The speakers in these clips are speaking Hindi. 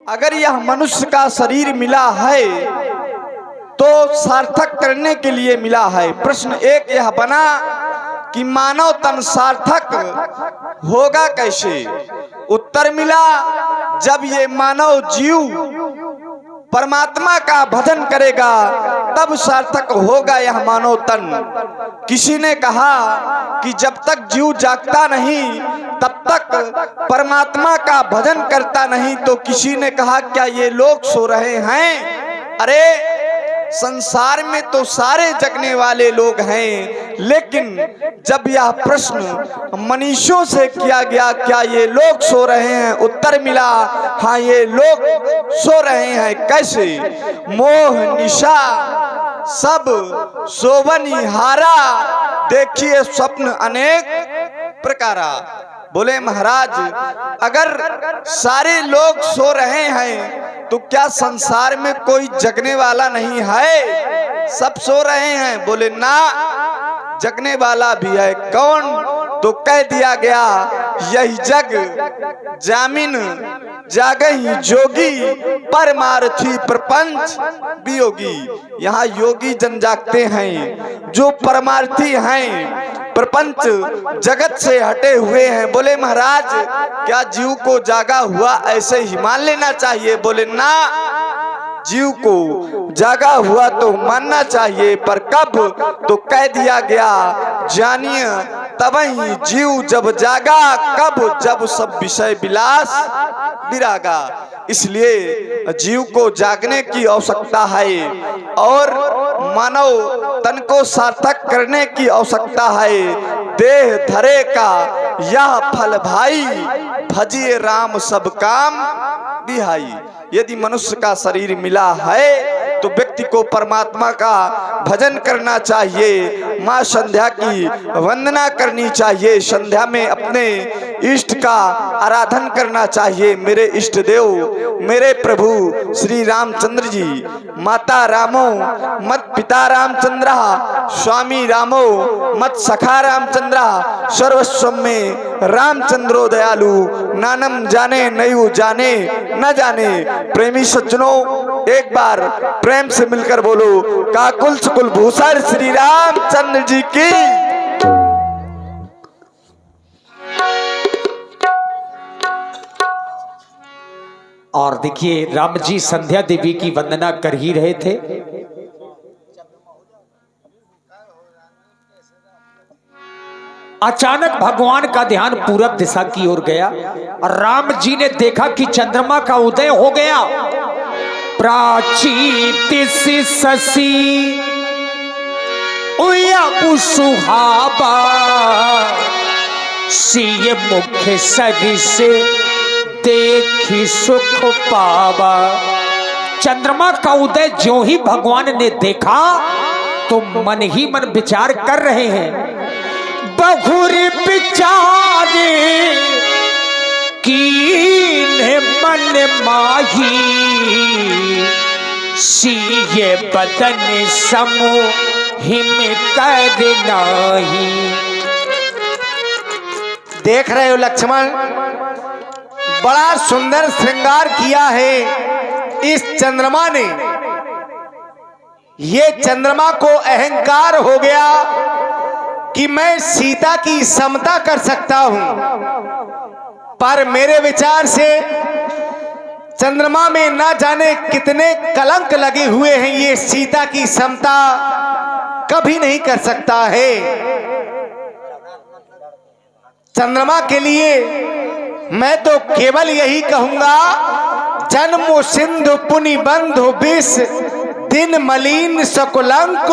अगर यह मनुष्य का शरीर मिला है तो सार्थक करने के लिए मिला है। प्रश्न एक यह बना कि मानव तन सार्थक होगा कैसे? उत्तर मिला, जब ये मानव जीव परमात्मा का भजन करेगा तब सार्थक होगा यह मानव तन। किसी ने कहा कि जब तक जीव जागता नहीं तब तक परमात्मा का भजन करता नहीं। तो किसी ने कहा क्या ये लोग सो रहे हैं? अरे संसार में तो सारे जगने वाले लोग हैं, लेकिन जब यह प्रश्न मनीषियों से किया गया क्या ये लोग सो रहे हैं, उत्तर मिला हाँ ये लोग सो रहे हैं। कैसे? मोह निशा सब सोवनी हारा, देखिए स्वप्न अनेक प्रकारा। बोले महाराज अगर सारे लोग सो रहे हैं तो क्या संसार में कोई जगने वाला नहीं है? सब सो रहे हैं। बोले ना, जगने वाला भी है। कौन? तो कह दिया गया यही जग जामिन जागही जोगी, परमार्थी प्रपंच वियोगी। यहाँ योगी जन जागते हैं जो परमार्थी हैं, प्रपंच जगत से हटे हुए हैं। बोले महाराज क्या जीव को जागा हुआ ऐसे ही मान लेना चाहिए? बोले ना, जीव को जागा हुआ तो मानना चाहिए, पर कब? तो कह दिया गया जानिए तबही जीव जब जागा, कब? जब सब विषय विलास विरागा। इसलिए जीव को जागने की आवश्यकता है और मानव तन को सार्थक करने की आवश्यकता है। देह धरे का यह फल भाई, भजिए राम सब काम बिहाई। यदि मनुष्य का शरीर मिला है तो व्यक्ति को परमात्मा का भजन करना चाहिए, माँ संध्या की वंदना करनी चाहिए, संध्या में अपने इष्ट का आराधन करना चाहिए। मेरे इष्ट देव मेरे प्रभु श्री रामचंद्र जी, माता रामो मत पिता रामचंद्र, स्वामी रामो मत सखा रामचंद्र, सर्वस्व में रामचंद्रो दयालु, नानम जाने नयु जाने न जाने। प्रेमी सज्जनों एक बार प्रेम से मिलकर बोलो काकुल सुकुल भूषण श्री रामचंद्र जी की। और देखिए राम जी संध्या देवी की वंदना कर ही रहे थे। अचानक भगवान का ध्यान पूरब दिशा की ओर गया और राम जी ने देखा कि चंद्रमा का उदय हो गया। प्राची दिशि शशि उयबु सुहाबा, सिय मुख्य सरिस देखी सुख पावा। चंद्रमा का उदय ज्यों ही भगवान ने देखा तो मन ही मन विचार कर रहे हैं, बहुरी विचारे कीन्हे मन माही, सिय बदन समूहिम कर नाही। देख रहे हो लक्ष्मण, बड़ा सुंदर श्रृंगार किया है इस चंद्रमा ने। ये चंद्रमा को अहंकार हो गया कि मैं सीता की समता कर सकता हूं, पर मेरे विचार से चंद्रमा में ना जाने कितने कलंक लगे हुए हैं, ये सीता की समता कभी नहीं कर सकता है। चंद्रमा के लिए मैं तो केवल यही कहूंगा, जन्म सिंधु पुनि बंधु विष, दिन मलिन सकुलंक,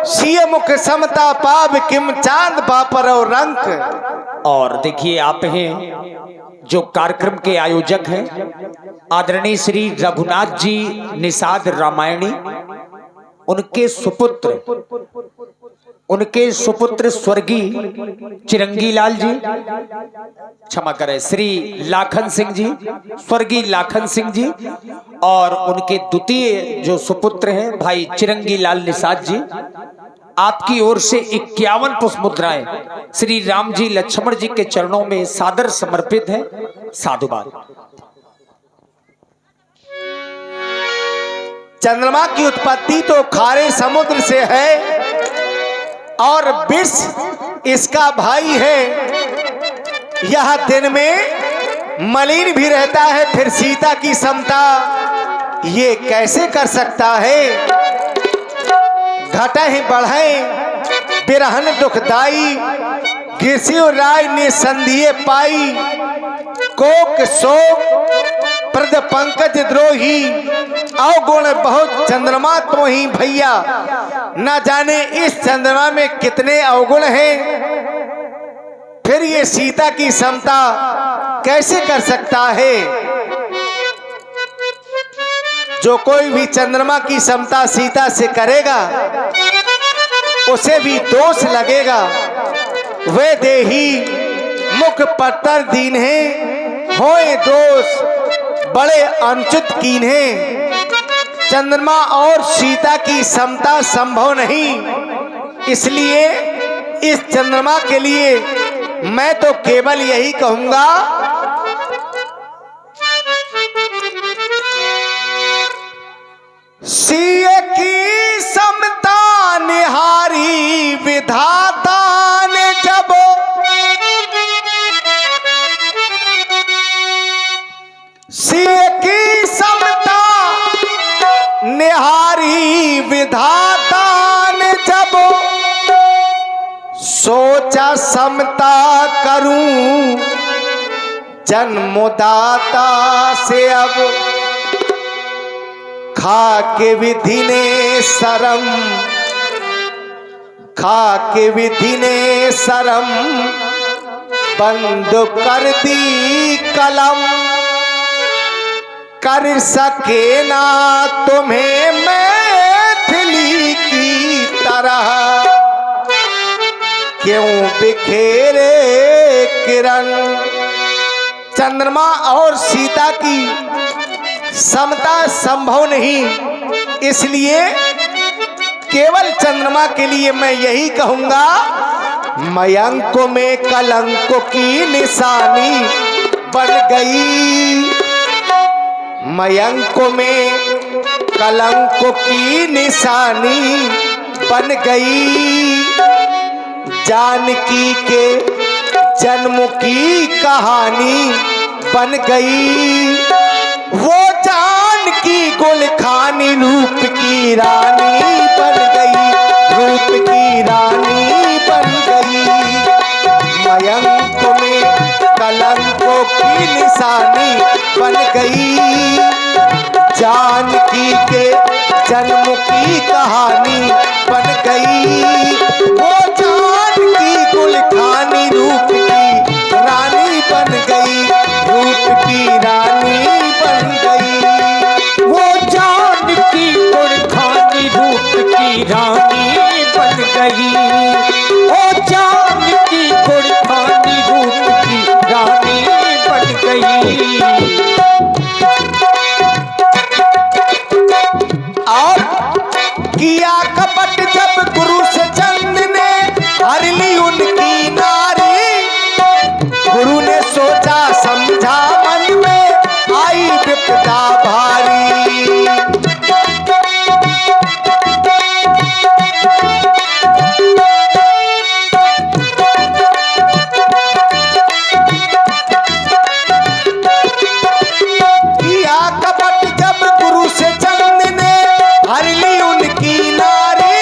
सिय मुख समता पाव किम चांद बापर और रंक। और देखिए आप हैं जो कार्यक्रम के आयोजक हैं आदरणीय श्री रघुनाथ जी निषाद रामायणी, उनके सुपुत्र स्वर्गीय चिरंगी लाल जी, क्षमा करें श्री लाखन सिंह जी, स्वर्गीय लाखन सिंह जी, और उनके द्वितीय जो सुपुत्र हैं भाई चिरंगी लाल निषाद जी, आपकी ओर से 51 पुष्प मुद्राएं श्री राम जी लक्ष्मण जी के चरणों में सादर समर्पित है। साधुवाद। चंद्रमा की उत्पत्ति तो खारे समुद्र से है और विष इसका भाई है। यह दिन में मलिन भी रहता है, फिर सीता की समता ये कैसे कर सकता है। घटे बढ़े बिरहन दुखदाई, गिरसियो राय ने संधिये पाई। कोक शोक प्रद पंकज द्रोही, अवगुण बहुत चंद्रमा तो ही भैया। न जाने इस चंद्रमा में कितने अवगुण हैं, फिर ये सीता की समता कैसे कर सकता है। जो कोई भी चंद्रमा की समता सीता से करेगा उसे भी दोष लगेगा। वे देही मुख पत्तर दीन है, होए दोष बड़े अनुचित कीन है। चंद्रमा और सीता की समता संभव नहीं, इसलिए इस चंद्रमा के लिए मैं तो केवल यही कहूंगा, सीए की समता निहारी विधाता ने जब, सीए की समता निहारी विधाता ने जब, सोचा समता करूं जन्मदाता से। अब खा के विधि ने शरम, खा के विधि ने शरम, बंद कर दी कलम। कर सके ना तुम्हें मैथिली की तरह, क्यों बिखेरे किरण। चंद्रमा और सीता की समता संभव नहीं, इसलिए केवल चंद्रमा के लिए मैं यही कहूंगा, मयंक में कलंक की निशानी बन गई। मयंक में कलंक की निशानी बन गई। जानकी के जन्म की कहानी बन गई। वो जानकी गुलखानी रूप की रानी बन गई, रूप की रानी बन गई। मयंक में कलंकों की निशानी बन गई। जानकी के जन्म की कहानी बन गई। वो जानकी गुलखानी रूप की रानी बन गई, रूप की रानी बन गई। वो जानकी गुलखानी रूप की रानी बन गई। वो जानकी गुलखानी रूप की रानी बन गई। और किया कपट जब गुरु से चंद ने, हर ली उनकी नारी। गुरु ने सोचा समझा मन में, आई विपदा भारी। किया कपट जब गुरु से चंद ने, हर ली उनकी नारी।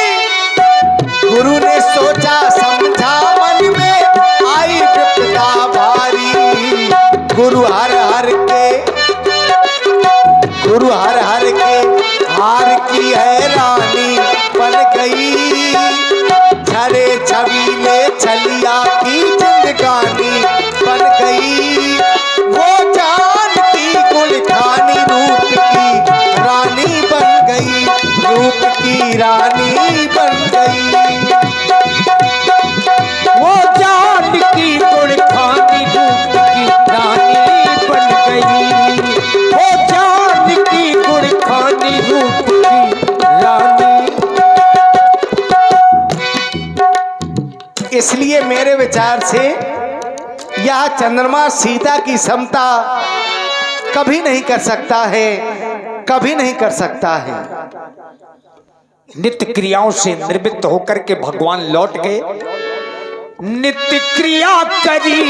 गुरु ने सोचा समझा मन में, आई विपदा भारी। गुरु हर हर के, गुरु हर हर के हार की है रानी बन गई। झरे छबीले छलिया की जिंदगानी बन गई। वो जानकी गुलखानी रूप की रानी बन गई, रूप की रानी बन गई। वो जानकी गुलखानी रूप की रानी बन गई। वो जानकी गुलखानी रूप की रानी। इसलिए मेरे विचार से यह चंद्रमा सीता की समता कभी नहीं कर सकता है, कभी नहीं कर सकता है। नित्य क्रियाओं से निर्मित होकर के भगवान लौट गए। नित्य क्रिया करी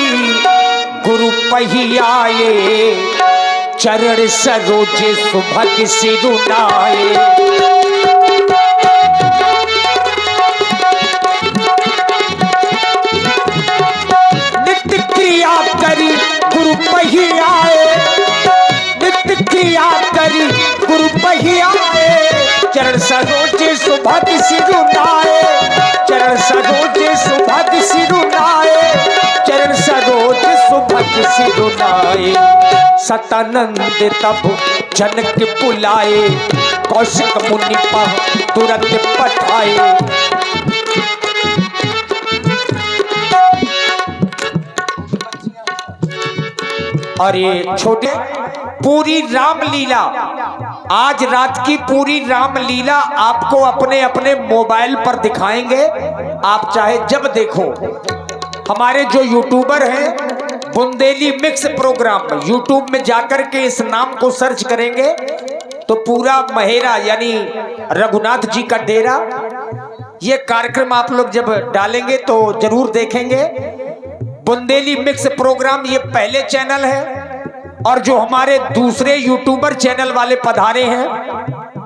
गुरु पहियाए, चरण सरोजे सुभग सिरुनाए। नित्य क्रिया करी गुरु पहियाए, नित्य क्रिया करी गुरु पहियाए, चरण सरोजे सुभग सिरुनाए, चरण सरोजे सुभग सिरुनाए, चरण सरोज सुभग सिरुनाए। सतानंद तब जनक बुलाए, कौशिक मुनि पह तुरंत पठाए। और ये छोटे पूरी रामलीला, आज रात की पूरी रामलीला आपको अपने अपने मोबाइल पर दिखाएंगे। आप चाहे जब देखो। हमारे जो यूट्यूबर हैं, बुंदेली मिक्स प्रोग्राम यूट्यूब में जाकर के इस नाम को सर्च करेंगे तो पूरा महेरा यानी रघुनाथ जी का डेरा, ये कार्यक्रम आप लोग जब डालेंगे तो जरूर देखेंगे। बुंदेली मिक्स प्रोग्राम ये पहले चैनल है। और जो हमारे दूसरे यूट्यूबर चैनल वाले पधारे हैं,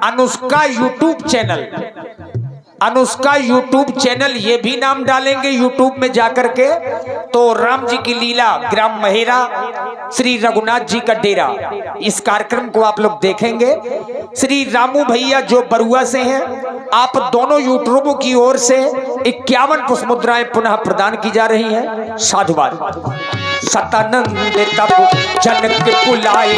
Anushka YouTube channel, Anushka YouTube channel ये भी नाम डालेंगे यूट्यूब में जाकर के तो राम जी की लीला ग्राम महेरा श्री रघुनाथ जी का डेरा, इस कार्यक्रम को आप लोग देखेंगे। श्री रामू भैया जो बरुआ से हैं, आप दोनों यूट्यूबों की ओर से 51 पुष्प मुद्राएं पुनः प्रदान की जा रही हैं। साधुवाद। सतानंद तब जनक बुलाए,